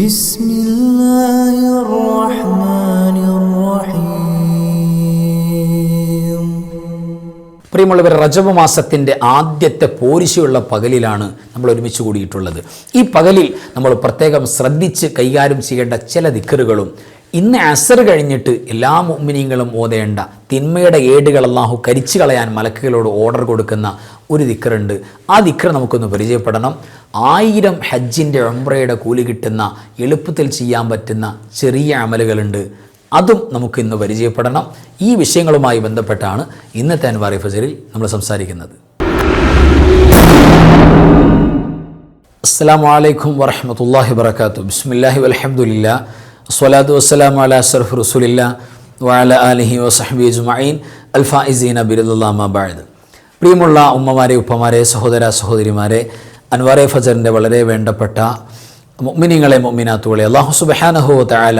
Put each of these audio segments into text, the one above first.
بسم الله الرحمن الرحيم. പ്രിയമുള്ളവർ, റജബ് മാസത്തിൻ്റെ ആദ്യത്തെ പോരിശയുള്ള പകലിലാണ് നമ്മൾ ഒരുമിച്ച് കൂടിയിട്ടുള്ളത്. ഈ പകലിൽ നമ്മൾ പ്രത്യേകം ശ്രദ്ധിച്ച് കൈകാര്യം ചെയ്യേണ്ട ചില ദിക്റുകളും ഇന്ന് അസർ കഴിഞ്ഞിട്ട് എല്ലാ മുഅ്മിനീങ്ങളും ഓതേണ്ട തിന്മയുടെ ഏടുകൾ അല്ലാഹു കരിച്ചു കളയാൻ മലക്കുകളോട് ഓർഡർ കൊടുക്കുന്ന ഒരു ദിക്റുണ്ട്. ആ ദിക്ർ നമുക്കൊന്ന് പരിചയപ്പെടണം. 1000 ഹജ്ജിൻ്റെ ഉംറയുടെ കൂലി കിട്ടുന്ന എളുപ്പത്തിൽ ചെയ്യാൻ പറ്റുന്ന ചെറിയ അമലുകളുണ്ട്. അതും നമുക്ക് ഇന്ന് പരിചയപ്പെടണം. ഈ വിഷയങ്ങളുമായി ബന്ധപ്പെട്ടാണ് ഇന്നത്തെ അൻവാറി ഫജറിൽ നമ്മൾ സംസാരിക്കുന്നത്. അസ്സലാമു അലൈക്കും വറഹ്മത്തുള്ളാഹി വബറകാതുഹു. ബിസ്മില്ലാഹി വൽഹംദുലില്ലാഹ് വസ്സലാത്തു വസ്സലാമു അലാ അഷ്റഫി റസൂലില്ലാഹ് വഅലാ ആലിഹി വസഹ്ബിഹി അജ്മഈൻ അൽ ഫായിസീന ബിറിദ്ദില്ലാഹി അമ്മാ ബഅദ്. പ്രിയമുള്ള ഉമ്മമാരെ, ഉപ്പമാരെ, സഹോദര സഹോദരിമാരെ, അൻവാറെ ഫജറിൻ്റെ വളരെ വേണ്ടപ്പെട്ട മുഅ്മിനീങ്ങളെ, മുഅ്മിനാത്തുകളെ, അല്ലാഹു സുബ്ഹാനഹു വ തആല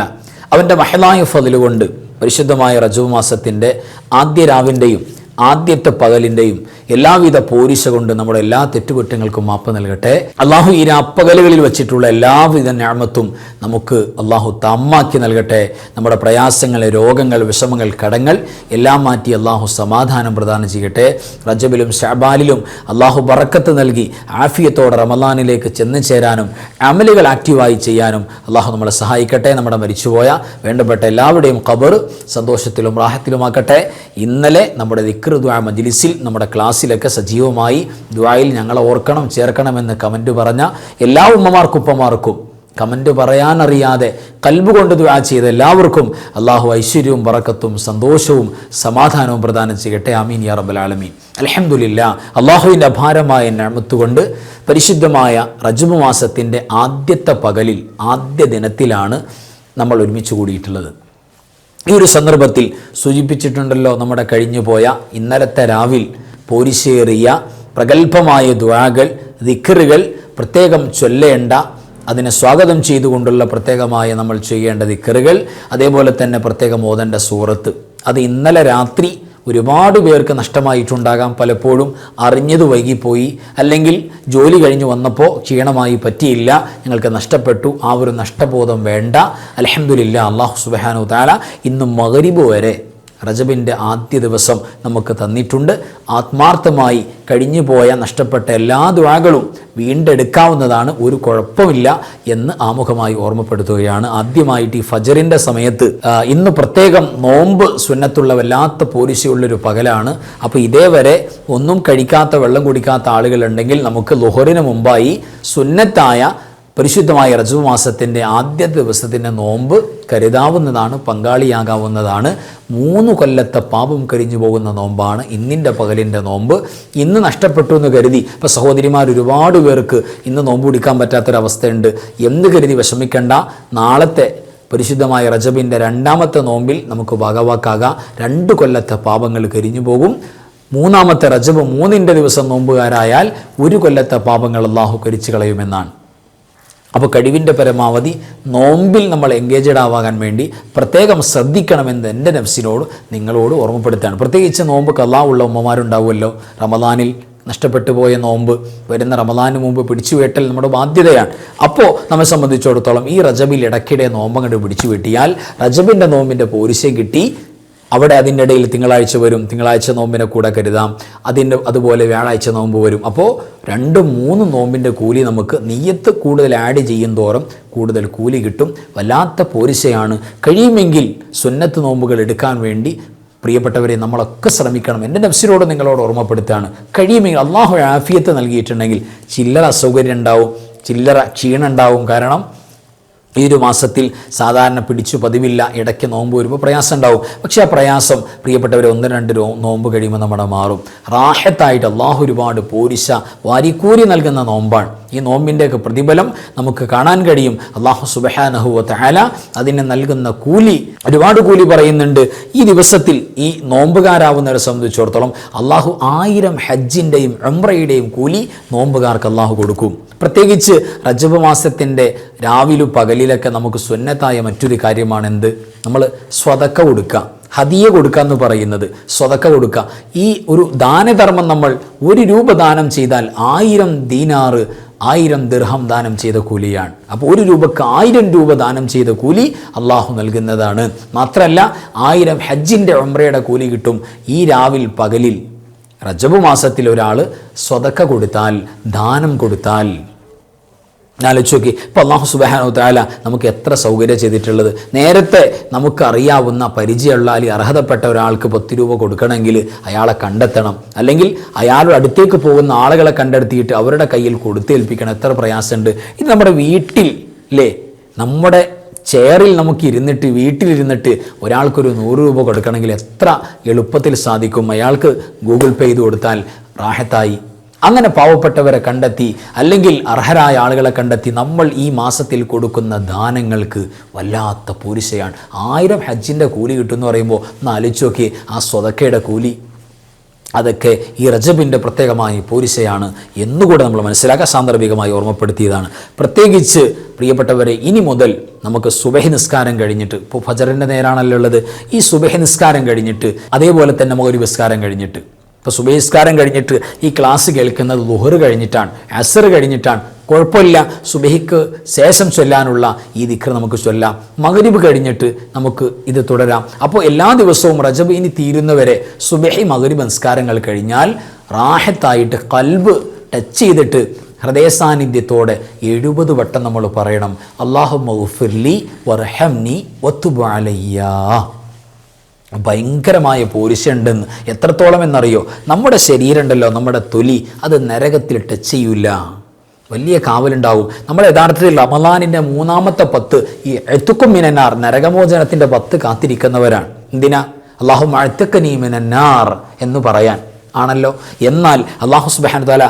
അവൻ്റെ മഹലായ ഫദ്ല് കൊണ്ട് പരിശുദ്ധമായ റജബ് മാസത്തിൻ്റെ ആദ്യ രാവിൻ്റെയും ആദ്യത്തെ പകലിൻ്റെയും എല്ലാവിധ പോരിശ കൊണ്ട് നമ്മുടെ എല്ലാ തെറ്റുകുറ്റങ്ങൾക്കും മാപ്പ് നൽകട്ടെ. അള്ളാഹു ഈ രാപ്പകലുകളിൽ വെച്ചിട്ടുള്ള എല്ലാവിധ നിഅമത്തും നമുക്ക് അള്ളാഹു തമ്മാക്കി നൽകട്ടെ. നമ്മുടെ പ്രയാസങ്ങൾ, രോഗങ്ങൾ, വിഷമങ്ങൾ, കടങ്ങൾ എല്ലാം മാറ്റി അള്ളാഹു സമാധാനം പ്രദാനം ചെയ്യട്ടെ. റജബിലും ശഅബാനിലും അള്ളാഹു ബറക്കത്ത് നൽകി ആഫിയത്തോടെ റമളാനിലേക്ക് ചെന്ന് ചേരാനും അമലുകൾ ആക്റ്റീവായി ചെയ്യാനും അള്ളാഹു നമ്മളെ സഹായിക്കട്ടെ. നമ്മുടെ മരിച്ചുപോയ വേണ്ടപ്പെട്ട എല്ലാവരുടെയും ഖബർ സന്തോഷത്തിലും റാഹത്തിലുമാക്കട്ടെ. ഇന്നലെ നമ്മുടെ ദിക്ർ ദുആ മജ്ലിസിൽ നമ്മുടെ ക്ലാസ്സിലൊക്കെ സജീവമായി ദുആയിൽ ഞങ്ങളെ ഓർക്കണം, ചേർക്കണമെന്ന് കമൻറ്റ് പറഞ്ഞ എല്ലാ ഉമ്മമാർക്കും ഉപ്പമാർക്കും, കമൻറ്റ് പറയാനറിയാതെ കൽബ് കൊണ്ട് ദുആ ചെയ്ത എല്ലാവർക്കും അള്ളാഹു ഐശ്വര്യവും ബറക്കത്തും സന്തോഷവും സമാധാനവും പ്രദാനം ചെയ്യട്ടെ. ആമീൻ യാ റബ്ബൽ ആലമീൻ. അൽഹംദുലില്ലാ, അള്ളാഹുവിൻ്റെ അപാരമായ നിഅമത്ത് കൊണ്ട് പരിശുദ്ധമായ റജബ് മാസത്തിൻ്റെ ആദ്യത്തെ പകലിൽ, ആദ്യ ദിനത്തിലാണ് നമ്മൾ ഒരുമിച്ച് കൂടിയിട്ടുള്ളത്. ഈ ഒരു സന്ദർഭത്തിൽ സൂചിപ്പിച്ചിട്ടുണ്ടല്ലോ, നമ്മുടെ കഴിഞ്ഞു പോയ ഇന്നലത്തെ രാവിൽ പോരിശേറിയ പ്രഗത്ഭമായ ദുആകൾ, ദിക്റുകൾ, പ്രത്യേകം ചൊല്ലേണ്ട, അതിനെ സ്വാഗതം ചെയ്തുകൊണ്ടുള്ള പ്രത്യേകമായ നമ്മൾ ചെയ്യേണ്ട ദിക്റുകൾ, അതേപോലെ തന്നെ പ്രത്യേകം ഓതേണ്ട സൂറത്ത്, അത് ഇന്നലെ രാത്രി ഒരുപാട് പേർക്ക് നഷ്ടമായിട്ടുണ്ടാകാം. പലപ്പോഴും അറിഞ്ഞത് വൈകിപ്പോയി, അല്ലെങ്കിൽ ജോലി കഴിഞ്ഞ് വന്നപ്പോൾ ക്ഷീണമായി പറ്റിയില്ല, ഞങ്ങൾക്ക് നഷ്ടപ്പെട്ടു. ആ ഒരു നഷ്ടബോധം വേണ്ട. അൽഹംദുലില്ലാ, അല്ലാഹു സുബ്ഹാനഹു വ തആല ഇന്ന് മഗ്രിബ് വരെ റജബിൻ്റെ ആദ്യ ദിവസം നമുക്ക് തന്നിട്ടുണ്ട്. ആത്മാർത്ഥമായി കഴിഞ്ഞു പോയ നഷ്ടപ്പെട്ട എല്ലാ ദുആകളും വീണ്ടെടുക്കാവുന്നതാണ്, ഒരു കുഴപ്പമില്ല എന്ന് ആമുഖമായി ഓർമ്മപ്പെടുത്തുകയാണ്. ആദ്യമായിട്ട് ഈ ഫജറിൻ്റെ സമയത്ത് ഇന്ന് പ്രത്യേകം നോമ്പ് സുന്നത്തുള്ള വല്ലാത്ത പോരിശയുള്ളൊരു പകലാണ്. അപ്പോൾ ഇതേവരെ ഒന്നും കഴിക്കാത്ത, വെള്ളം കുടിക്കാത്ത ആളുകളുണ്ടെങ്കിൽ നമുക്ക് ളുഹറിന് മുമ്പായി സുന്നത്തായ പരിശുദ്ധമായ റജബ് മാസത്തിൻ്റെ ആദ്യത്തെ ദിവസത്തിൻ്റെ നോമ്പ് കരുതാവുന്നതാണ്, പങ്കാളിയാകാവുന്നതാണ്. 3 കൊല്ലത്തെ പാപം കരിഞ്ഞു പോകുന്ന നോമ്പാണ് ഇന്നിൻ്റെ പകലിൻ്റെ നോമ്പ്. ഇന്ന് നഷ്ടപ്പെട്ടു എന്ന് കരുതി, ഇപ്പോൾ സഹോദരിമാർ ഒരുപാട് പേർക്ക് ഇന്ന് നോമ്പ് പിടിക്കാൻ പറ്റാത്തൊരവസ്ഥയുണ്ട്. എന്ത് കരുതി വിഷമിക്കേണ്ട. നാളത്തെ പരിശുദ്ധമായ റജബിൻ്റെ 2ാമത്തെ നോമ്പിൽ നമുക്ക് ഭാഗവാക്കാകാം. 2 കൊല്ലത്തെ പാപങ്ങൾ കരിഞ്ഞു പോകും. 3ാമത്തെ റജബ് 3ൻ്റെ ദിവസം നോമ്പുകാരായാൽ 1 കൊല്ലത്തെ പാപങ്ങൾ അല്ലാഹു കരിച്ചു കളയുമെന്നാണ്. അപ്പോൾ കഴിവിൻ്റെ പരമാവധി നോമ്പിൽ നമ്മൾ എൻഗേജഡ് ആവാൻ വേണ്ടി പ്രത്യേകം ശ്രദ്ധിക്കണമെന്ന് എൻ്റെ നഫ്സിനോട് നിങ്ങളോട് ഓർമ്മപ്പെടുത്തുകയാണ്. പ്രത്യേകിച്ച് നോമ്പ് ഖളാഉള്ള ഉമ്മമാരുണ്ടാവുമല്ലോ. റമളാനിൽ നഷ്ടപ്പെട്ടു പോയ നോമ്പ് വരുന്ന റമളാന് മുമ്പ് പിടിച്ചുവെട്ടൽ നമ്മുടെ ബാധ്യതയാണ്. അപ്പോൾ നമ്മെ സംബന്ധിച്ചിടത്തോളം ഈ റജബിൽ ഇടയ്ക്കിടെ നോമ്പങ്ങോട്ട് പിടിച്ചു വെട്ടിയാൽ റജബിൻ്റെ നോമ്പിൻ്റെ പോരിശയും കിട്ടി. അവിടെ അതിൻ്റെ ഇടയിൽ തിങ്കളാഴ്ച വരും, തിങ്കളാഴ്ച നോമ്പിനെ കൂടെ കരുതാം. അതുപോലെ വ്യാഴാഴ്ച നോമ്പ് വരും. അപ്പോൾ 2-3 നോമ്പിൻ്റെ കൂലി നമുക്ക് നിയ്യത്ത് കൂടുതൽ ആഡ് ചെയ്യും തോറും കൂടുതൽ കൂലി കിട്ടും. വല്ലാത്ത പോരിശയാണ്. കഴിയുമെങ്കിൽ സുന്നത്ത് നോമ്പുകൾ എടുക്കാൻ വേണ്ടി പ്രിയപ്പെട്ടവരെ നമ്മളൊക്കെ ശ്രമിക്കണം. എൻ്റെ നഫ്സിനോട് നിങ്ങളോട് ഓർമ്മപ്പെടുത്തുകയാണ്. കഴിയുമെങ്കിൽ അള്ളാഹു ആഫിയത്ത് നൽകിയിട്ടുണ്ടെങ്കിൽ ചില്ലറ അസൗകര്യം ഉണ്ടാവും, ചില്ലറ ക്ഷീണം ഉണ്ടാവും. കാരണം ഈ ഒരു മാസത്തിൽ സാധാരണ പിടിച്ചു പതിവില്ല, ഇടയ്ക്ക് നോമ്പ് വരുമ്പോൾ പ്രയാസം ഉണ്ടാവും. പക്ഷേ ആ പ്രയാസം പ്രിയപ്പെട്ടവരെ 1-2 നോമ്പ് കഴിയുമ്പോൾ നമ്മുടെ മാറും. റാഹത്തായിട്ട് അള്ളാഹു ഒരുപാട് പോരിശ വാരിക്കൂരി നൽകുന്ന നോമ്പാണ്. ഈ നോമ്പിൻ്റെയൊക്കെ പ്രതിഫലം നമുക്ക് കാണാൻ കഴിയും. അല്ലാഹു സുബ്ഹാനഹു വ തആല അതിന് നൽകുന്ന കൂലി, ഒരുപാട് കൂലി പറയുന്നുണ്ട്. ഈ ദിവസത്തിൽ ഈ നോമ്പുകാരാവുന്നവരെ സംബന്ധിച്ചിടത്തോളം അള്ളാഹു 1000 ഹജ്ജിൻ്റെയും ഉംറയുടെയും കൂലി നോമ്പുകാർക്ക് അള്ളാഹു കൊടുക്കും. പ്രത്യേകിച്ച് റജബ് മാസത്തിൻ്റെ രാവിലും പകലിലൊക്കെ നമുക്ക് സുന്നത്തായ മറ്റൊരു കാര്യമാണ് എന്ത്? നമ്മൾ സ്വതക്ക കൊടുക്കുക, ഹദിയ കൊടുക്കുക എന്ന് പറയുന്നത്. സ്വതക്ക കൊടുക്കുക, ഈ ഒരു ദാനധർമ്മം നമ്മൾ 1 രൂപ ദാനം ചെയ്താൽ 1000 ദീനാറ് 1000 ദിർഹം ദാനം ചെയ്ത കൂലിയാണ്. അപ്പോൾ 1 രൂപക്ക് 1000 രൂപ ദാനം ചെയ്ത കൂലി അള്ളാഹു നൽകുന്നതാണ്. മാത്രമല്ല 1000 ഹജ്ജിൻ്റെ ഉംറയുടെ കൂലി കിട്ടും. ഈ രാവിൽ പകലിൽ റജബ് മാസത്തിൽ ഒരാൾ സ്വതക്ക കൊടുത്താൽ, ദാനം കൊടുത്താൽ, ആലോചിച്ച് നോക്കി. ഇപ്പോൾ അല്ലാഹു സുബ്ഹാനഹു തആല നമുക്ക് എത്ര സൗകര്യം ചെയ്തിട്ടുള്ളത്. നേരത്തെ നമുക്കറിയാവുന്ന പരിചയമുള്ള അല്ലെങ്കിൽ അർഹതപ്പെട്ട ഒരാൾക്ക് 10 രൂപ കൊടുക്കണമെങ്കിൽ അയാളെ കണ്ടെത്തണം, അല്ലെങ്കിൽ അയാളുടെ അടുത്തേക്ക് പോകുന്ന ആളുകളെ കണ്ടെത്തിയിട്ട് അവരുടെ കയ്യിൽ കൊടുത്തേൽപ്പിക്കണം. എത്ര പ്രയാസമുണ്ട്. ഇത് നമ്മുടെ വീട്ടിൽ അല്ലേ, നമ്മുടെ ചെയറിൽ നമുക്ക് ഇരുന്നിട്ട്, വീട്ടിലിരുന്നിട്ട് ഒരാൾക്കൊരു 100 രൂപ കൊടുക്കണമെങ്കിൽ എത്ര എളുപ്പത്തിൽ സാധിക്കും. അയാൾക്ക് ഗൂഗിൾ പേ ചെയ്ത് കൊടുത്താൽ റാഹത്തായി. അങ്ങനെ പാവപ്പെട്ടവരെ കണ്ടെത്തി, അല്ലെങ്കിൽ അർഹരായ ആളുകളെ കണ്ടെത്തി നമ്മൾ ഈ മാസത്തിൽ കൊടുക്കുന്ന ദാനങ്ങൾക്ക് വല്ലാത്ത പൂരിശയാണ്. 1000 ഹജ്ജിൻ്റെ കൂലി കിട്ടുമെന്ന് പറയുമ്പോൾ ഒന്ന് ആലോചിച്ച് നോക്കി. ആ സ്വതക്കയുടെ കൂലി, അതൊക്കെ ഈ റജബിൻ്റെ പ്രത്യേകമായ പൂരിശയാണ് എന്നുകൂടെ നമ്മൾ മനസ്സിലാക്കാൻ സാന്ദർഭികമായി ഓർമ്മപ്പെടുത്തിയതാണ്. പ്രത്യേകിച്ച് പ്രിയപ്പെട്ടവരെ, ഇനി മുതൽ നമുക്ക് സുബഹി നിസ്കാരം കഴിഞ്ഞിട്ട്, ഇപ്പോൾ ഫജറിൻ്റെ നേരാണല്ലോ ഉള്ളത്, ഈ സുബഹി നിസ്കാരം കഴിഞ്ഞിട്ട്, അതേപോലെ തന്നെ മഗ്‌രിബ് നിസ്കാരം കഴിഞ്ഞിട്ട്, ഇപ്പോൾ സുബഹി നിസ്കാരം കഴിഞ്ഞിട്ട് ഈ ക്ലാസ് കേൾക്കുന്നത് ളുഹർ കഴിഞ്ഞിട്ടാണ്, അസ്ർ കഴിഞ്ഞിട്ടാണ്, കുഴപ്പമില്ല. സുബഹിക്ക് ശേഷം ചൊല്ലാനുള്ള ഈ ദിക്ർ നമുക്ക് ചൊല്ലാം. മഗ്‌രിബ് കഴിഞ്ഞിട്ട് നമുക്ക് ഇത് തുടരാം. അപ്പോൾ എല്ലാ ദിവസവും റജബ് ഇനി തീരുന്നവരെ സുബഹി മഗ്‌രിബ് നിസ്കാരങ്ങൾ കഴിഞ്ഞാൽ റാഹത്തായിട്ട് ഖൽബ് ടച്ച് ചെയ്തിട്ട് ഹൃദയ സാന്നിധ്യത്തോടെ 70 വട്ടം നമ്മൾ പറയണം, അല്ലാഹുമ്മ ഗ്ഫിർലി വർഹംനി വതുബ് അലയ്യാ. ഭയങ്കരമായ പോരിശുണ്ടെന്ന്. എത്രത്തോളം എന്നറിയോ? നമ്മുടെ ശരീരം ഉണ്ടല്ലോ, നമ്മുടെ തൊലി, അത് നരകത്തിൽ ടച്ച് ചെയ്യൂല. വലിയ കാവലുണ്ടാവും. നമ്മൾ യഥാർത്ഥത്തിൽ റമളാനിൻ്റെ 3-ാമത്തെ 10 ഈ എത്തുക്കും മിനന്നാർ, നരകമോചനത്തിൻ്റെ 10 കാത്തിരിക്കുന്നവരാണ്. എന്തിനാ? അല്ലാഹുമ്മ അഅ്തിഖ്നി മിനന്നാർ എന്ന് പറയാൻ ആണല്ലോ. എന്നാൽ അല്ലാഹു സുബ്ഹാനഹു തആല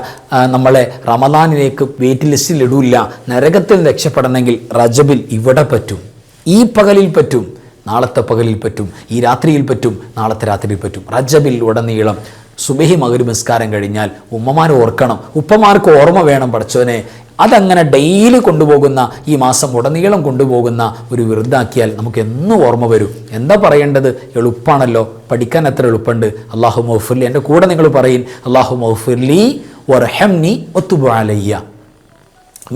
നമ്മളെ റമളാനിലേക്ക് വെയിറ്റ് ലിസ്റ്റിൽ ഇടൂല്ല. നരകത്തിൽ രക്ഷപ്പെടണമെങ്കിൽ റജബിൽ ഇവിടെ പറ്റും, ഈ പകലിൽ പറ്റും, നാളത്തെ പകലിൽ പറ്റും, ഈ രാത്രിയിൽ പറ്റും, നാളത്തെ രാത്രിയിൽ പറ്റും. റജബിൽ ഉടനീളം സുബഹി മഗ്‌രിബ് നിസ്കാരം കഴിഞ്ഞാൽ ഉമ്മമാർ ഓർക്കണം, ഉപ്പമാർക്ക് ഓർമ്മ വേണം. പഠിച്ചവനെ, അതങ്ങനെ ഡെയിലി കൊണ്ടുപോകുന്ന, ഈ മാസം ഉടനീളം കൊണ്ടുപോകുന്ന ഒരു വിറുദാക്കിയാൽ നമുക്ക് എന്നും ഓർമ്മ വരും. എന്താ പറയേണ്ടത്? എളുപ്പമാണല്ലോ, പഠിക്കാൻ എത്ര എളുപ്പമുണ്ട്. അല്ലാഹുമ്മ ഗ്ഫിർലി, എൻ്റെ കൂടെ നിങ്ങൾ പറയും, അല്ലാഹുമ്മ ഗ്ഫിർലി വർഹംനി വതുബ് അലയ്യ.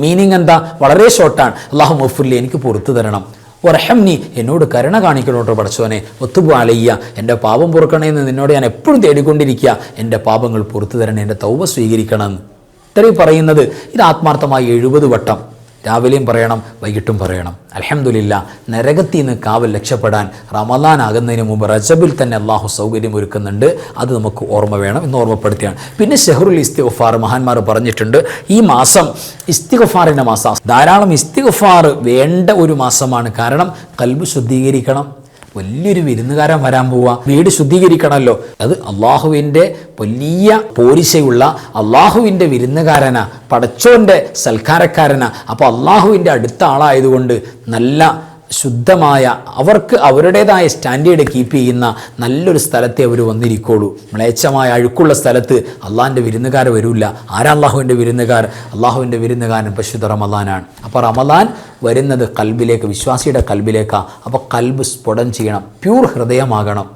മീനിങ് എന്താ? വളരെ ഷോർട്ടാണ്. അല്ലാഹുമ്മ ഗ്ഫിർലി, എനിക്ക് പുറത്തു തരണം. വർഹംനി, എന്നോട് കരുണ കാണിക്കണോട്ടോ പഠിച്ചവനെ. വതുബ് അലയ്യ, എൻ്റെ പാപം പൊറുക്കണമെന്ന് നിന്നോട് ഞാൻ എപ്പോഴും തേടിക്കൊണ്ടിരിക്കുക. എൻ്റെ പാപങ്ങൾ പുറത്തു തരണേ, എൻ്റെ തൗബ സ്വീകരിക്കണമെന്ന്. ഇത്രയും പറയുന്നത് ഇത് ആത്മാർത്ഥമായി 70 വട്ടം രാവിലെയും പറയണം, വൈകിട്ടും പറയണം. അൽഹംദുലില്ലാ, നരകത്തിൽ നിന്ന് കാവൽ രക്ഷപ്പെടാൻ റമളാൻ ആകുന്നതിന് മുമ്പ് റജബിൽ തന്നെ അള്ളാഹു സൗകര്യം ഒരുക്കുന്നുണ്ട്. അത് നമുക്ക് ഓർമ്മ വേണം എന്ന് ഓർമ്മപ്പെടുത്തിയാണ്. പിന്നെ ഷഹറുൽ ഇസ്തിഗ്ഫാർ, മഹാന്മാർ പറഞ്ഞിട്ടുണ്ട്, ഈ മാസം ഇസ്തിഗ്ഫാറിൻ്റെ മാസം. ധാരാളം ഇസ്തിഗ്ഫാർ വേണ്ട ഒരു മാസമാണ്. കാരണം ഖൽബ് ശുദ്ധീകരിക്കണം. വലിയൊരു വിരുന്നുകാരൻ വരാൻ പോവുക, വീട് ശുദ്ധീകരിക്കണമല്ലോ. അത് അള്ളാഹുവിൻ്റെ വലിയ പോരിശയുള്ള അള്ളാഹുവിൻ്റെ വിരുന്നുകാരനാ, പടച്ചോൻ്റെ സൽക്കാരക്കാരനാ. അപ്പോൾ അള്ളാഹുവിൻ്റെ അടുത്ത ആളായതുകൊണ്ട് നല്ല ശുദ്ധമായ, അവർക്ക് അവരുടേതായ സ്റ്റാൻഡേർഡ് കീപ്പ് ചെയ്യുന്ന നല്ലൊരു സ്ഥലത്തെ അവർ വന്നിരിക്കുള്ളൂ. മ്ലേച്ഛമായ അഴുക്കുള്ള സ്ഥലത്ത് അള്ളാഹിൻ്റെ വിരുന്നുകാർ വരില്ല. ആരാ അള്ളാഹുവിൻ്റെ വിരുന്നുകാർ? അള്ളാഹുവിൻ്റെ വിരുന്നുകാരൻ പരിശുദ്ധ റമളാനാണ്. അപ്പോൾ റമളാൻ വരുന്നത് കൽബിലേക്ക്, വിശ്വാസിയുടെ കൽബിലേക്കാണ്. അപ്പോൾ കൽബ് സ്ഫുടം ചെയ്യണം, പ്യൂർ ഹൃദയമാകണം,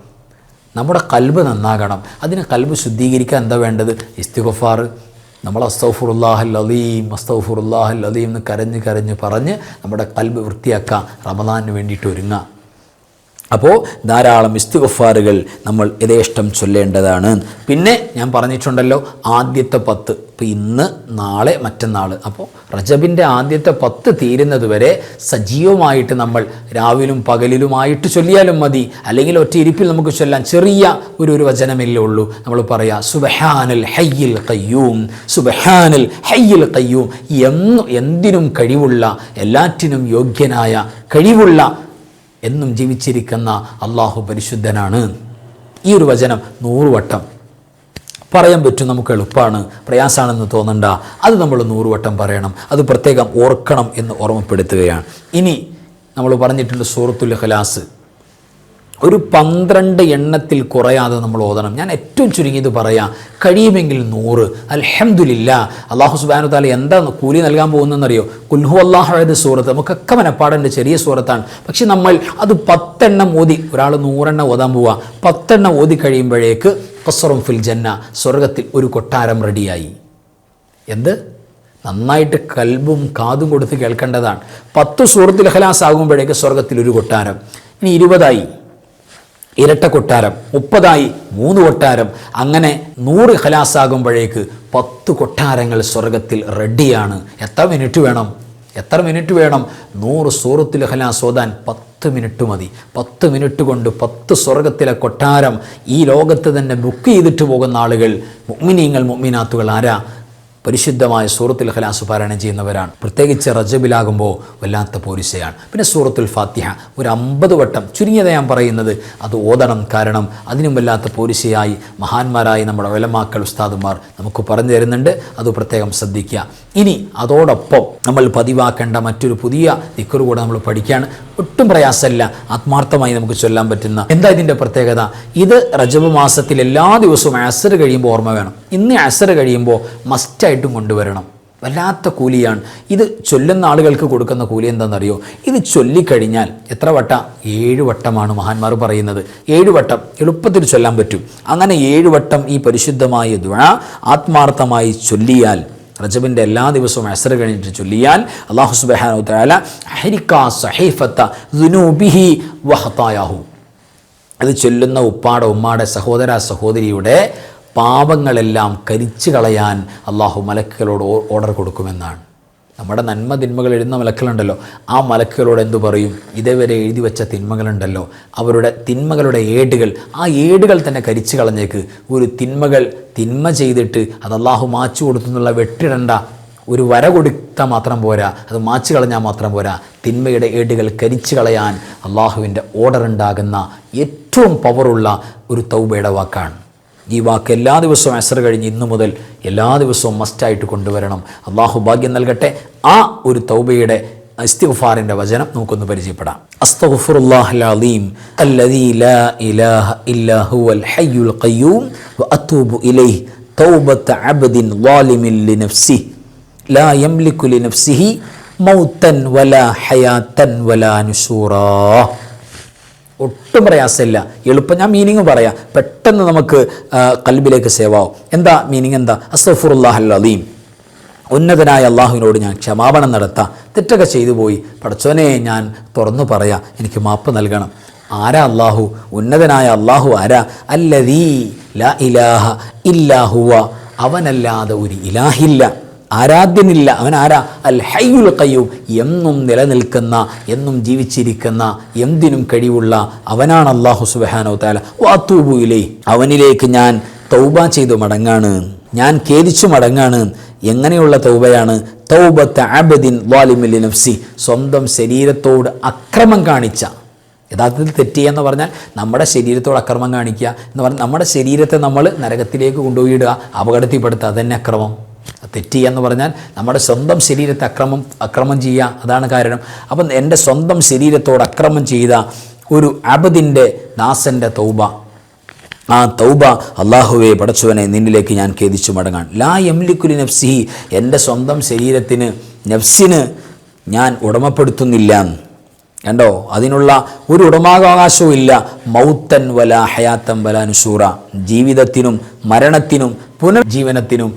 നമ്മുടെ കൽബ് നന്നാകണം. അതിന് കൽബ് ശുദ്ധീകരിക്കാൻ എന്താ വേണ്ടത്? ഇസ്തിഗ്ഫാർ. നമ്മൾ അസ്തഗ്ഫിറുല്ലാഹൽ അലീം, അസ്തഗ്ഫിറുല്ലാഹൽ അലീം എന്ന് കരഞ്ഞ് കരഞ്ഞ് പറഞ്ഞ് നമ്മുടെ കൽബ് വൃത്തിയാക്കുക, റമളാനിന് വേണ്ടിയിട്ട് ഒരുങ്ങുക. അപ്പോൾ ധാരാളം ഇസ്തിഗ്ഫാറുകൾ നമ്മൾ യഥേഷ്ടം ചൊല്ലേണ്ടതാണ്. പിന്നെ ഞാൻ പറഞ്ഞിട്ടുണ്ടല്ലോ, ആദ്യത്തെ 10, ഇപ്പോൾ ഇന്ന്, നാളെ, മറ്റന്നാൾ, അപ്പോൾ റജബിൻ്റെ ആദ്യത്തെ 10 തീരുന്നത് വരെ സജീവമായിട്ട് നമ്മൾ രാവിലും പകലിലുമായിട്ട് ചൊല്ലിയാലും മതി. അല്ലെങ്കിൽ ഒറ്റ ഇരിപ്പിൽ നമുക്ക് ചൊല്ലാൻ ചെറിയ ഒരു വചനമല്ലേ ഉള്ളൂ. നമ്മൾ പറയാം, സുബ്ഹാനൽ ഹയ്യിൽ ഖയ്യൂം, സുബ്ഹാനൽ ഹയ്യിൽ ഖയ്യൂം. എന്തിനും കഴിവുള്ള, എല്ലാറ്റിനും യോഗ്യനായ, കഴിവുള്ള, എന്നും ജീവിച്ചിരിക്കുന്ന അള്ളാഹു പരിശുദ്ധനാണ്. ഈ ഒരു വചനം 100 വട്ടം പറയാൻ പറ്റും. നമുക്ക് എളുപ്പമാണ്, പ്രയാസമാണെന്ന് തോന്നണ്ട. അത് നമ്മൾ 100 വട്ടം പറയണം. അത് പ്രത്യേകം ഓർക്കണം എന്ന് ഓർമ്മപ്പെടുത്തുകയാണ്. ഇനി നമ്മൾ പറഞ്ഞിട്ടുണ്ട് സൂറത്തുൽ ഇഖ്ലാസ് ഒരു 12 എണ്ണത്തിൽ കുറയാതെ നമ്മൾ ഓതണം. ഞാൻ ഏറ്റവും ചുരുങ്ങിയത് പറയാം, കഴിയുമെങ്കിൽ 100. അൽഹംദുലില്ലാ. അല്ലാഹു സുബ്ഹാനഹു തആല എന്താ കൂലി നൽകാൻ പോകുന്നതെന്നറിയോ? ഖുൽ ഹുവല്ലാഹു അഹദ് സൂറത്ത് നമുക്കൊക്കെ മനപ്പാടുണ്ട്, ചെറിയ സൂറത്താണ്. പക്ഷെ നമ്മൾ അത് 10 എണ്ണം ഓതി, ഒരാൾ 100 എണ്ണം ഓതാൻ പോവുക, 10 എണ്ണം ഓതി കഴിയുമ്പോഴേക്ക് ഖസ്റും ഫിൽ ജന്ന, സ്വർഗത്തിൽ ഒരു കൊട്ടാരം റെഡിയായി. എന്ത്? നന്നായിട്ട് കൽബും കാതും കൊടുത്ത് കേൾക്കേണ്ടതാണ്. 10 സൂറത്തുൽ ഇഖ്ലാസ് ആകുമ്പോഴേക്ക് സ്വർഗത്തിൽ ഒരു കൊട്ടാരം, ഇനി 20 ഇരട്ട കൊട്ടാരം, 30 3 കൊട്ടാരം, അങ്ങനെ 100 ഇഖ്ലാസ് ആകുമ്പോഴേക്ക് 10 കൊട്ടാരങ്ങൾ സ്വർഗത്തിൽ റെഡിയാണ്. എത്ര മിനിറ്റ് വേണം? 100 സൂറത്തുൽ ഇഖ്ലാസ് ഓതാൻ 10 മിനിറ്റ് മതി. 10 മിനിറ്റ് കൊണ്ട് 10 സ്വർഗത്തിലെ കൊട്ടാരം ഈ ലോകത്ത് തന്നെ ബുക്ക് ചെയ്തിട്ട് പോകുന്ന ആളുകൾ, മുഅ്മിനീങ്ങൾ മുഅ്മിനാത്തുകൾ ആരാ? പരിശുദ്ധമായ സൂറത്തുൽ ഇഖ്ലാസ് പാരായണം ചെയ്യുന്നവരാണ്. പ്രത്യേകിച്ച് റജബിലാകുമ്പോൾ വല്ലാത്ത പോരിശയാണ്. പിന്നെ സൂറത്തുൽ ഫാത്തിഹ ഒരു 50 വട്ടം, ചുരുങ്ങിയത് ഞാൻ പറയുന്നത്, അത് ഓതണം. കാരണം അതിനും വല്ലാത്ത പോരിശയായി മഹാന്മാരായി നമ്മുടെ ഉലമാക്കൾ ഉസ്താദുമാർ നമുക്ക് പറഞ്ഞു തരുന്നുണ്ട്. അത് പ്രത്യേകം ശ്രദ്ധിക്കുക. ഇനി അതോടൊപ്പം നമ്മൾ പതിവാക്കേണ്ട മറ്റൊരു പുതിയ ദിക്ർ കൂടെ നമ്മൾ പഠിക്കുകയാണ്. ഒട്ടും പ്രയാസമല്ല, ആത്മാർത്ഥമായി നമുക്ക് ചൊല്ലാൻ പറ്റുന്ന. എന്താ ഇതിൻ്റെ പ്രത്യേകത? ഇത് റജബ് മാസത്തിൽ എല്ലാ ദിവസവും അസർ കഴിയുമ്പോൾ ഓർമ്മ വേണം. ഇന്ന് അസർ കഴിയുമ്പോൾ മസ്റ്റായിട്ടും കൊണ്ടുവരണം. വല്ലാത്ത കൂലിയാണ്. ഇത് ചൊല്ലുന്ന ആളുകൾക്ക് കൊടുക്കുന്ന കൂലി എന്താണെന്നറിയോ? ഇത് ചൊല്ലിക്കഴിഞ്ഞാൽ എത്ര വട്ടം? 7 വട്ടമാണ് മഹാന്മാർ പറയുന്നത്. 7 വട്ടം എളുപ്പത്തിൽ ചൊല്ലാൻ പറ്റും. അങ്ങനെ 7 വട്ടം ഈ പരിശുദ്ധമായ ദുആ ആത്മാർത്ഥമായി ചൊല്ലിയാൽ, റജബിൻ്റെ എല്ലാ ദിവസവും അസർ കഴിഞ്ഞിട്ട് ചൊല്ലിയാൽ, അല്ലാഹു സുബ്ഹാനഹു വ തആല ഹരിക്കാ സഹീഫത്ത ദുനൂബിഹി വഖതായാഹു, അത് ചൊല്ലുന്ന ഉപ്പാടെ ഉമ്മാടെ സഹോദര സഹോദരിയുടെ പാപങ്ങളെല്ലാം കരിച്ചു കളയാൻ അള്ളാഹു മലക്കുകളോട് ഓർഡർ കൊടുക്കുമെന്നാണ്. നമ്മുടെ നന്മ തിന്മകൾ എഴുതുന്ന മലക്കുകളുണ്ടല്ലോ, ആ മലക്കുകളോട് എന്തു പറയും? ഇതേവരെ എഴുതി വെച്ച തിന്മകളുണ്ടല്ലോ, അവരുടെ തിന്മകളുടെ ഏടുകൾ, ആ ഏടുകൾ തന്നെ കരിച്ചു കളഞ്ഞേക്ക്. ഒരു തിന്മ ചെയ്തിട്ട് അത് അള്ളാഹു മാച്ചു കൊടുത്തു എന്നുള്ള വെട്ടിടണ്ട. ഒരു വര കൊടുത്താൽ മാത്രം പോരാ, അത് മാച്ചു കളഞ്ഞാൽ മാത്രം പോരാ. തിന്മയുടെ ഏടുകൾ കരിച്ചു കളയാൻ അള്ളാഹുവിൻ്റെ ഓർഡർ ഉണ്ടാകുന്ന ഏറ്റവും പവറുള്ള ഒരു തൗബയുടെ വാക്കാണ് ഈ വാക്ക്. എല്ലാ ദിവസവും അസർ കഴിഞ്ഞ് ഇന്നു മുതൽ എല്ലാ ദിവസവും മസ്റ്റായിട്ട് കൊണ്ടുവരണം. അള്ളാഹു ഭാഗ്യം നൽകട്ടെ. ആ ഒരു തൗബയുടെ ഇസ്തിഗ്ഫാറിൻ്റെ വചനം നമുക്കൊന്ന് പരിചയപ്പെടാം. അസ്തഗ്ഫിറുല്ലാഹൽ അലീം അല്ലദീ ലാ ഇലാഹ ഇല്ലാ ഹുവൽ ഹയ്യുൽ ഖയ്യൂം വഅതൂബു ഇലൈഹി തൗബത അബ്ദിൻ ളാലിമിൻ ലിനഫ്സിഹി ലാ യംലികു ലിനഫ്സിഹി മൗതൻ വലാ ഹയാതൻ വലാ നുശൂറാ. ഒട്ടും പ്രയാസമില്ല, എളുപ്പം. ഞാൻ മീനിങ് പറയാം, പെട്ടെന്ന് നമുക്ക് കൽബിലേക്ക് സേവാവും. എന്താ മീനിങ്? എന്താ? അസ്തഗ്ഫിറുല്ലാഹൽ അലീം, ഉന്നതനായ അള്ളാഹുവിനോട് ഞാൻ ക്ഷമാപണം നടത്താം. തെറ്റൊക്കെ ചെയ്തു പോയി, പടച്ചോനെ ഞാൻ തുറന്നു പറയാം, എനിക്ക് മാപ്പ് നൽകണം. ആരാ അള്ളാഹു? ഉന്നതനായ അള്ളാഹു ആരാ? അല്ലദീ ലാ ഇലാഹ ഇല്ലാ ഹുവ, അവനല്ലാതെ ഒരു ഇലാഹില്ല, ആരാധ്യനില്ല. അവൻ ആരാ? അൽ ഹയ്യുൽ ഖയ്യൂം, എന്നും നിലനിൽക്കുന്ന, എന്നും ജീവിച്ചിരിക്കുന്ന, എന്തിനും കഴിവുള്ള അവനാണ് അല്ലാഹു സുബ്ഹാനഹു തആല. വഅതൂബു ഇലൈഹി, അവനിലേക്ക് ഞാൻ തൗബ ചെയ്തു മടങ്ങാണ്, ഞാൻ ഖേദിച്ചു മടങ്ങാണ്. എങ്ങനെയുള്ള തൗബയാണ്? തൗബത അബ്ദിൻ ളാലിമിൻ ലിനഫ്സി, സ്വന്തം ശരീരത്തോട് അക്രമം കാണിച്ച. യഥാർത്ഥത്തിൽ തെറ്റിയെന്ന് പറഞ്ഞാൽ നമ്മുടെ ശരീരത്തോട് അക്രമം കാണിക്കുക എന്ന് പറഞ്ഞാൽ നമ്മുടെ ശരീരത്തെ നമ്മൾ നരകത്തിലേക്ക് കൊണ്ടുപോയിടുക, അപകടത്തിൽപ്പെടുത്തുക. അതന്നെ അക്രമം. തെറ്റിയ എന്ന് പറഞ്ഞാൽ നമ്മുടെ സ്വന്തം ശരീരത്തെ അക്രമം ചെയ്യുക, അതാണ് കാരണം. അപ്പം എൻ്റെ സ്വന്തം ശരീരത്തോട് അക്രമം ചെയ്ത ഒരു അബ്ദിൻ്റെ ദാസൻ്റെ തൗബ, ആ തൗബ അല്ലാഹുവേ പടച്ചവനെ നിന്നിലേക്ക് ഞാൻ ഖേദിച്ചു മടങ്ങാൻ. ലാ യംലികു ലിനഫ്സിഹി, എൻ്റെ സ്വന്തം ശരീരത്തിന്, നഫ്സിന് ഞാൻ ഉടമപ്പെടുത്തുന്നില്ല. കണ്ടോ, അതിനുള്ള ഒരു ഉടമാവകാശവും ഇല്ല. മൗത്തൻ വലാ ഹയാത്തൻ വലാ നുശൂറ, ജീവിതത്തിനും മരണത്തിനും പുനർജീവനത്തിനും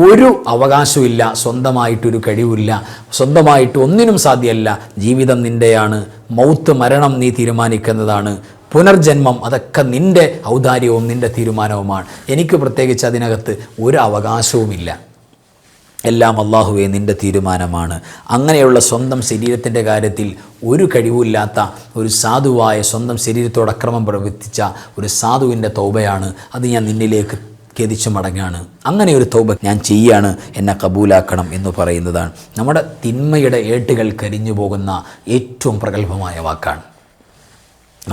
ഒരു അവകാശവും ഇല്ല. സ്വന്തമായിട്ടൊരു കഴിവില്ല, സ്വന്തമായിട്ട് ഒന്നിനും സാധ്യമല്ല. ജീവിതം നിൻ്റെയാണ്, മൗത്ത് മരണം നീ തീരുമാനിക്കുന്നതാണ്, പുനർജന്മം അതൊക്കെ നിൻ്റെ ഔദാര്യവും നിൻ്റെ തീരുമാനവുമാണ്. എനിക്ക് പ്രത്യേകിച്ച് അതിനകത്ത് ഒരു അവകാശവുമില്ല. എല്ലാം അല്ലാഹുവേ നിൻ്റെ തീരുമാനമാണ്. അങ്ങനെയുള്ള സ്വന്തം ശരീരത്തിൻ്റെ കാര്യത്തിൽ ഒരു കഴിവുമില്ലാത്ത ഒരു സാധുവായ, സ്വന്തം ശരീരത്തോട് അക്രമം പ്രവർത്തിച്ച ഒരു സാധുവിൻ്റെ തൗബയാണ്. അത് ഞാൻ നിന്നിലേക്ക് ഖേദിച്ചു മടങ്ങാണ്. അങ്ങനെ ഒരു തൗബ ഞാൻ ചെയ്യാണ്, എന്നെ കബൂലാക്കണം എന്ന് പറയുന്നതാണ്. നമ്മുടെ തിന്മയുടെ ഏട്ടുകൾ കരിഞ്ഞു പോകുന്ന ഏറ്റവും പ്രഗത്ഭമായ വാക്കാണ്.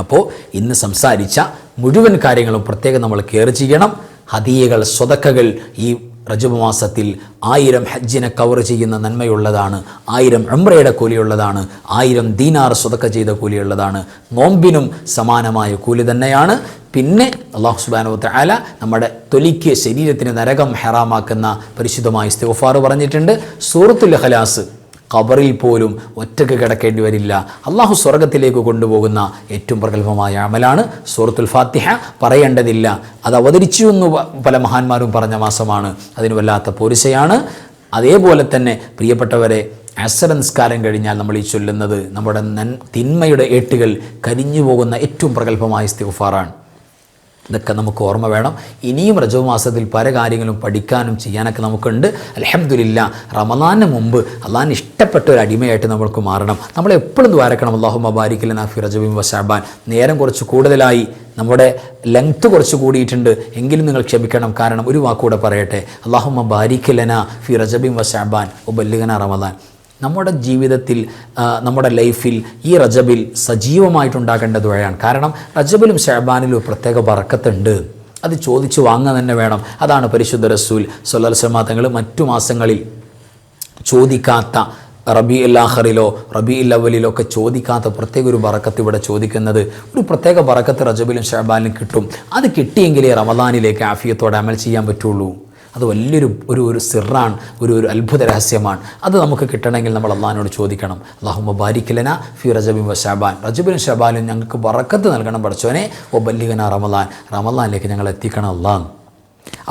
അപ്പോൾ ഇന്ന് സംസാരിച്ച മുഴുവൻ കാര്യങ്ങളും പ്രത്യേകം നമ്മൾ കെയർ ചെയ്യണം. ഹദിയകൾ, സ്വതക്കകൾ ഈ റജബ് മാസത്തിൽ 1000 ഹജ്ജിനെ കവർ ചെയ്യുന്ന നന്മയുള്ളതാണ്, 1000 ഉംറയുടെ കൂലിയുള്ളതാണ്, 1000 ദീനാർ സ്വതക്ക ചെയ്ത കൂലിയുള്ളതാണ്. നോമ്പിനും സമാനമായ കൂലി തന്നെയാണ്. പിന്നെ അല്ലാഹു സുബ്ഹാനഹു വ തആല നമ്മുടെ തൊലിക്ക്, ശരീരത്തിന് നരകം ഹറാമാക്കുന്ന പരിശുദ്ധമായ ഇസ്തിഗ്ഫാർ പറഞ്ഞിട്ടുണ്ട്. സൂറത്തുൽ ഇഖ്ലാസ് ഖബറിൽ പോലും ഒറ്റക്ക് കിടക്കേണ്ടി വരില്ല. അള്ളാഹു സ്വർഗത്തിലേക്ക് കൊണ്ടുപോകുന്ന ഏറ്റവും പ്രഗത്ഭമായ അമലാണ്. സൂറത്തുൽ ഫാത്തിഹ പറയേണ്ടതില്ല, അത് അവതരിച്ചു എന്ന് പല മഹാന്മാരും പറഞ്ഞ മാസമാണ്. അതിന് വല്ലാത്ത പോരിശയാണ്. അതേപോലെ തന്നെ പ്രിയപ്പെട്ടവരെ, അസ്ർ നിസ്കാരം കഴിഞ്ഞാൽ നമ്മൾ ഈ ചൊല്ലുന്നത് നമ്മുടെ തിന്മയുടെ ഏട്ടുകൾ കരിഞ്ഞു പോകുന്ന ഏറ്റവും പ്രഗത്ഭമായ ഇസ്തിഗ്ഫാറാണ്. ഇതൊക്കെ നമുക്ക് ഓർമ്മ വേണം. ഇനിയും റജബ് മാസത്തിൽ പല കാര്യങ്ങളും പഠിക്കാനും ചെയ്യാനൊക്കെ നമുക്കുണ്ട്. അൽഹംദുലില്ലാ, റമദാനിന് മുമ്പ് അള്ളാഹിന് ഇഷ്ടപ്പെട്ട ഒരു അടിമയായിട്ട് നമ്മൾക്ക് മാറണം. നമ്മൾ എപ്പോഴും ദ്വാരക്കണം, അല്ലാഹുമ്മ ബാരിക് ലനാ ഫി റജബിൻ വ ശഅബാൻ. നേരം കുറച്ച് കൂടുതലായി, നമ്മുടെ ലെങ്ത്ത് കുറച്ച് കൂടിയിട്ടുണ്ട് എങ്കിലും നിങ്ങൾ ക്ഷമിക്കണം. കാരണം ഒരു വാക്കുകൂടെ പറയട്ടെ, അല്ലാഹുമ്മ ബാരിക് ലനാ ഫി റജബിൻ വ ശഅബാൻ വബല്ലിഗ്നാ റമദാൻ. നമ്മുടെ ജീവിതത്തിൽ, നമ്മുടെ ലൈഫിൽ ഈ റജബിൽ സജീവമായിട്ടുണ്ടാകേണ്ട ദുആയാണ്. കാരണം റജബിലും ശഅബാനിലും പ്രത്യേക ബറക്കത്തുണ്ട്. അത് ചോദിച്ചു വാങ്ങുക തന്നെ വേണം. അതാണ് പരിശുദ്ധ റസൂൽ സ്വല്ലല്ലാഹു അലൈഹി വസല്ലം തങ്ങൾ മറ്റു മാസങ്ങളിൽ ചോദിക്കാത്ത, റബീഉൽ ആഖിറിലോ റബീഉൽ അവ്വലിലോ ഒക്കെ ചോദിക്കാത്ത പ്രത്യേക ഒരു ബറക്കത്ത് ഇവിടെ ചോദിക്കുന്നത്. ഒരു പ്രത്യേക ബറക്കത്ത് റജബിലും ശഅബാനിലും കിട്ടും. അത് കിട്ടിയെങ്കിലേ റമദാനിലേക്ക് ആഫിയത്തോടെ അമൽ ചെയ്യാൻ പറ്റുള്ളൂ. അത് വലിയൊരു ഒരു സിറാണ്, ഒരു അത്ഭുത രഹസ്യമാണ്. അത് നമുക്ക് കിട്ടണമെങ്കിൽ നമ്മൾ അള്ളാഹിനോട് ചോദിക്കണം, അല്ലാഹുമ്മ ബാരിക് ലനാ ഫി റജബിൻ വ ശഅബാൻ. റജബിലും ശഅബാനിലും ഞങ്ങൾക്ക് ബറക്കത്ത് നൽകണം പടച്ചോനെ. വബല്ലിഗ്നാ റമദാൻ, റമദാനിലേക്ക് ഞങ്ങൾ എത്തിക്കണം അല്ലാഹ്.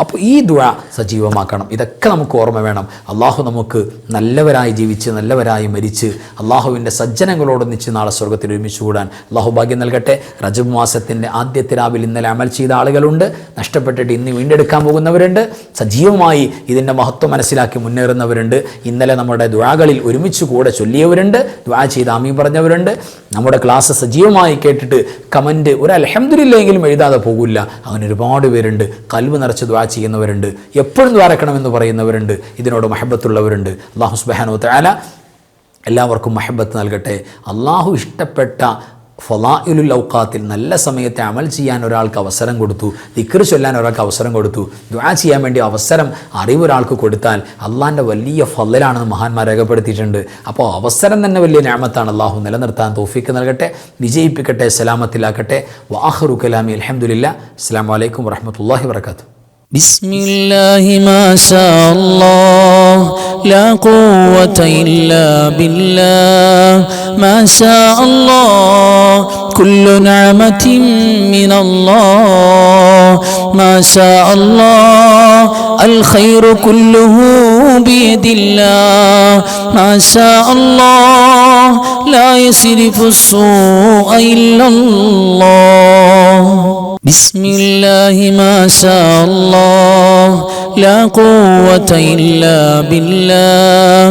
അപ്പോൾ ഈ ദുആ സജീവമാക്കണം. ഇതൊക്കെ നമുക്ക് ഓർമ്മ വേണം. അള്ളാഹു നമുക്ക് നല്ലവരായി ജീവിച്ച് നല്ലവരായി മരിച്ച് അള്ളാഹുവിൻ്റെ സജ്ജനങ്ങളോടൊന്നിച്ച് നാളെ സ്വർഗ്ഗത്തിൽ ഒരുമിച്ച് കൂടാൻ അള്ളാഹു ഭാഗ്യം നൽകട്ടെ. റജബ് മാസത്തിൻ്റെ ആദ്യത്തെ രാവിൽ ഇന്നലെ അമൽ ചെയ്ത ആളുകളുണ്ട്, നഷ്ടപ്പെട്ടിട്ട് ഇന്ന് വീണ്ടെടുക്കാൻ പോകുന്നവരുണ്ട്, സജീവമായി ഇതിൻ്റെ മഹത്വം മനസ്സിലാക്കി മുന്നേറുന്നവരുണ്ട്, ഇന്നലെ നമ്മുടെ ദുആകളിൽ ഒരുമിച്ച് കൂടെ ചൊല്ലിയവരുണ്ട്, ദുആ ചെയ്ത് ആമീൻ പറഞ്ഞവരുണ്ട്, നമ്മുടെ ക്ലാസ് സജീവമായി കേട്ടിട്ട് കമൻറ്റ് ഒരു അൽഹംദുലില്ലാഹെങ്കിലും എഴുതാതെ പോകില്ല. അങ്ങനെ ഒരുപാട് പേരുണ്ട്. ഖൽബ് നിറച്ച് ദുആ ചെയ്യുന്നവരുണ്ട്, എപ്പോഴും ദ്വാരക്കണമെന്ന് പറയുന്നവരുണ്ട്, ഇതിനോട് മഹബത്തുള്ളവരുണ്ട്. അല്ലാഹു സുബ്ഹാനഹു വ തആല എല്ലാവർക്കും മഹബത്ത് നൽകട്ടെ. അള്ളാഹു ഇഷ്ടപ്പെട്ട ഫളായിലുൽ ഔഖാത്തിൽ നല്ല സമയത്തെ അമൽ ചെയ്യാൻ ഒരാൾക്ക് അവസരം കൊടുത്തു, ദിക്ർ ചൊല്ലാൻ ഒരാൾക്ക് അവസരം കൊടുത്തു, ദുആ ചെയ്യാൻ വേണ്ടി അവസരം അറിവ് ഒരാൾക്ക് കൊടുത്താൽ അള്ളാഹിൻ്റെ വലിയ ഫളലാണെന്ന് മഹാന്മാർ രേഖപ്പെടുത്തിയിട്ടുണ്ട്. അപ്പോൾ അവസരം തന്നെ വലിയ നിഅമത്താണ്. അള്ളാഹു നിലനിർത്താൻ തൗഫീക്ക് നൽകട്ടെ, വിജയിപ്പിക്കട്ടെ, സലാമത്തിലാക്കട്ടെ. വആഖിറു കലാമി അൽഹംദുലില്ലാഹ്. അസ്സലാമു അലൈക്കും വറഹ്മത്തുള്ളാഹി വബറകാതുഹു. بسم الله ما شاء الله لا قوة إلا بالله ما شاء الله كل نعمة من الله ما شاء الله الخير كله بيد الله ما شاء الله لا يصرف السوء إلا الله بسم الله ما شاء الله لا قوة إلا بالله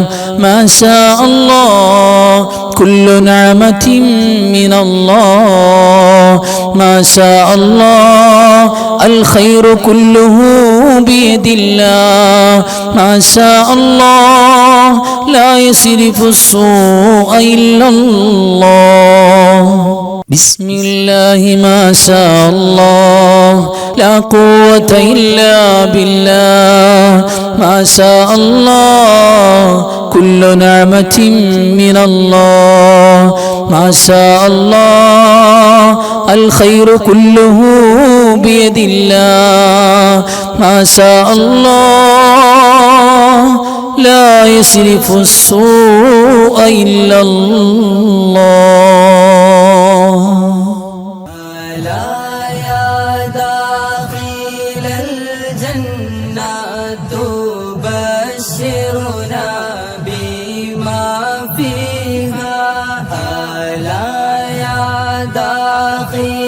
ما شاء الله كل نعمة من الله ما شاء الله الخير كله بيد الله ما شاء الله لا يصرف السوء إلا الله بسم الله ما شاء الله لا قوة إلا بالله ما شاء الله كل نعمة من الله ما شاء الله الخير كله بيد الله ما شاء الله لا يصرف السوء إلا الله ألا يا داخل الجنة تبشرنا بما فيها ألا يا داخل